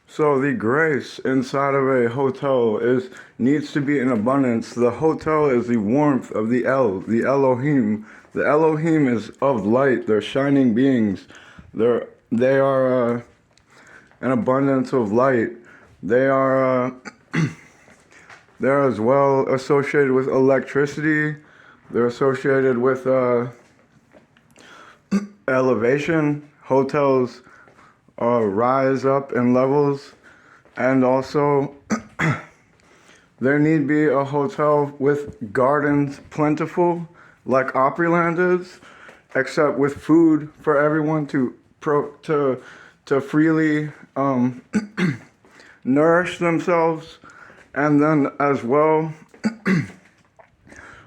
So the grace inside of a hotel is needs to be in abundance. The hotel is the warmth of the Elohim. The Elohim is of light. They're shining beings. They are an abundance of light. They are they're as well associated with electricity. They're associated with elevation. Hotels rise up in levels, and also there need be a hotel with gardens plentiful, like Opryland is, except with food for everyone to freely nourish themselves, and then as well,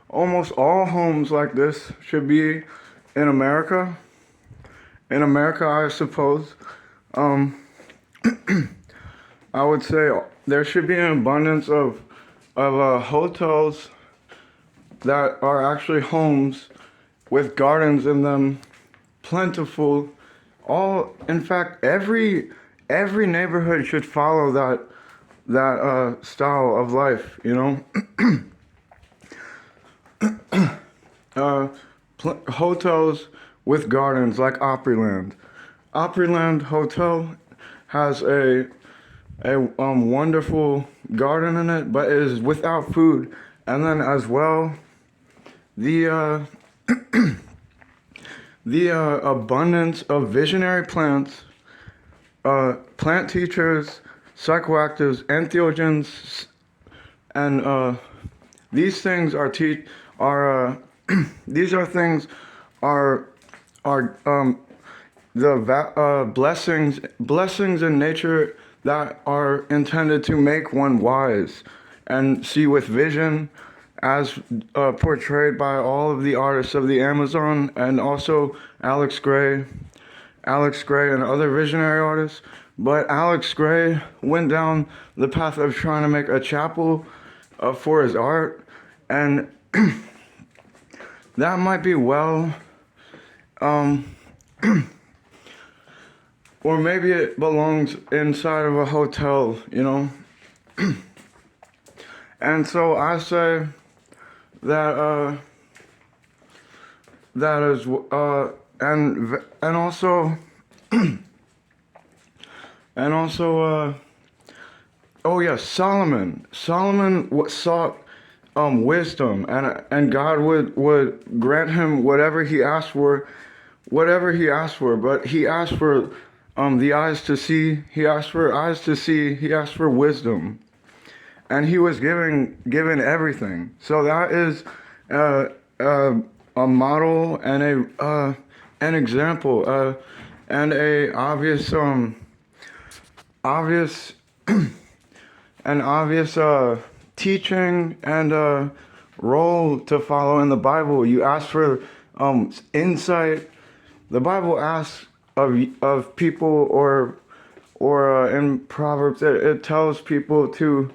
almost all homes like this should be in America. In America, I suppose. Um, I would say there should be an abundance of hotels that are actually homes with gardens in them, plentiful. In fact, every neighborhood should follow that style of life. You know, uh, hotels with gardens like Opryland. Opryland Hotel has a wonderful garden in it, but it is without food. And then as well, the abundance of visionary plants, plant teachers, psychoactives, entheogens, and these things are these are things are blessings in nature that are intended to make one wise and see with vision, as portrayed by all of the artists of the Amazon, and also Alex Gray and other visionary artists. But Alex Gray went down the path of trying to make a chapel for his art, and that might be well, or maybe it belongs inside of a hotel, you know? And so I say that that is and also and also oh yes, Solomon sought wisdom, and God would grant him whatever he asked for, but he asked for the eyes to see, he asked for eyes to see, he asked for wisdom, and he was given everything. So that is a model and an example, and a obvious an obvious teaching and role to follow in the Bible. You ask for insight. The Bible asks of people, or in Proverbs it tells people to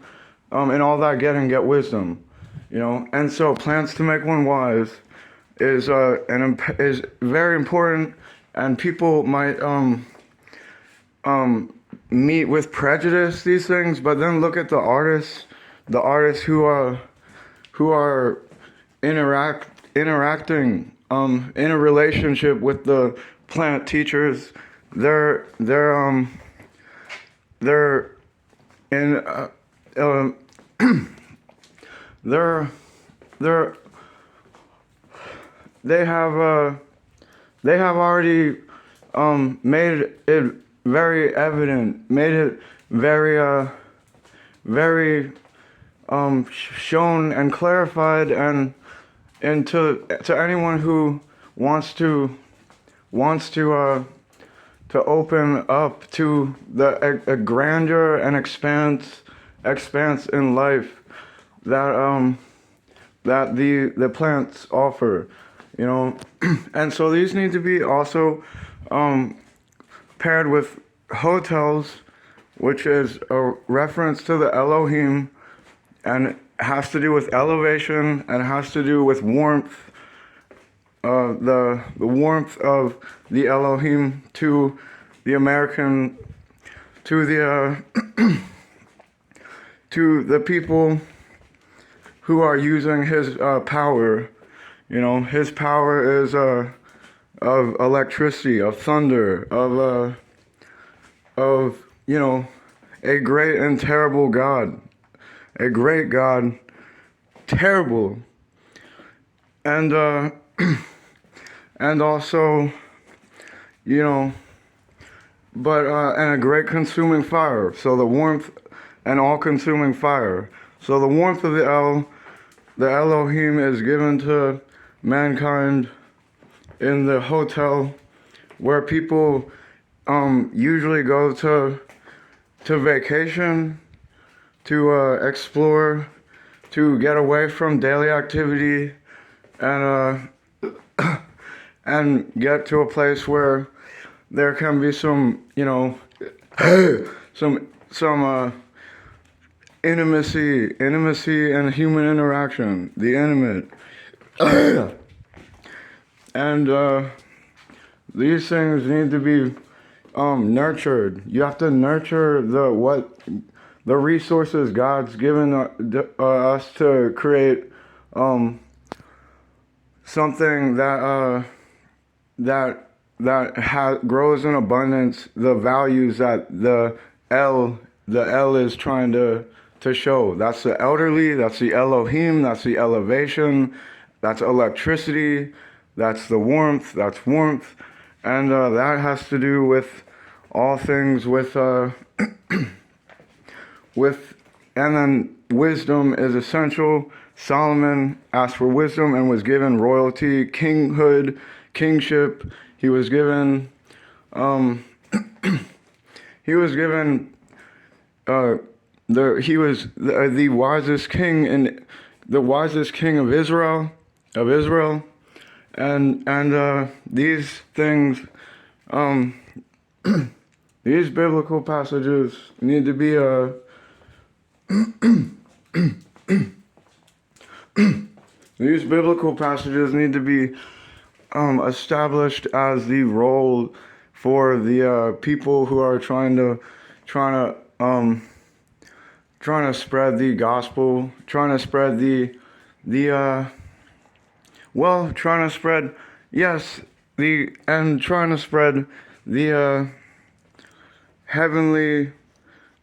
in all that get wisdom, you know. And so plans to make one wise is is very important, and people might meet with prejudice these things, but then look at the artists who are interacting in a relationship with the plant teachers. They're in they're they're they have already made it very evident, made it very shown and clarified, and to anyone who wants to open up to a grandeur and expanse in life that that the plants offer, you know. And so these need to be also paired with hotels, which is a reference to the Elohim, and has to do with elevation, and has to do with warmth, the warmth of the Elohim to the American, to the to the people who are using his power. You know, his power is of electricity, of thunder, of you know, a great and terrible God, a great God, terrible, and and also, you know, but and a great consuming fire. So the warmth and all-consuming fire. So the warmth of the Elohim is given to mankind in the hotel where people usually go to vacation, to explore, to get away from daily activity, and and get to a place where there can be some, you know, some intimacy and human interaction, the intimate. And these things need to be nurtured. You have to nurture the resources God's given us to create something that grows in abundance. The values that the L is trying to show. That's the elderly. That's the Elohim. That's the elevation. That's electricity. That's the warmth. That's warmth. And that has to do with all things with with, and then wisdom is essential. Solomon asked for wisdom and was given royalty, kinghood, kingship. He was given he was given he was the wisest king and the wisest king of Israel, and these things, these biblical passages need to be these biblical passages need to be established as the role for the people who are trying to spread the gospel, trying to spread trying to spread the heavenly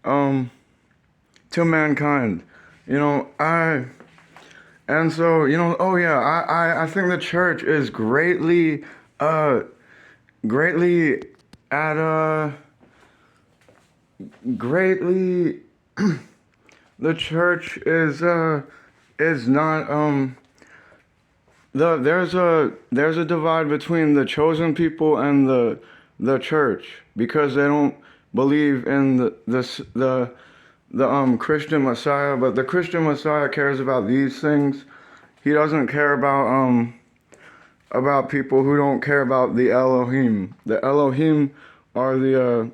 to mankind. You know, I think the church is greatly at greatly the church is not there's a divide between the chosen people and the church, because they don't believe in the Christian Messiah. But the Christian Messiah cares about these things. He doesn't care about people who don't care about the Elohim. The Elohim are the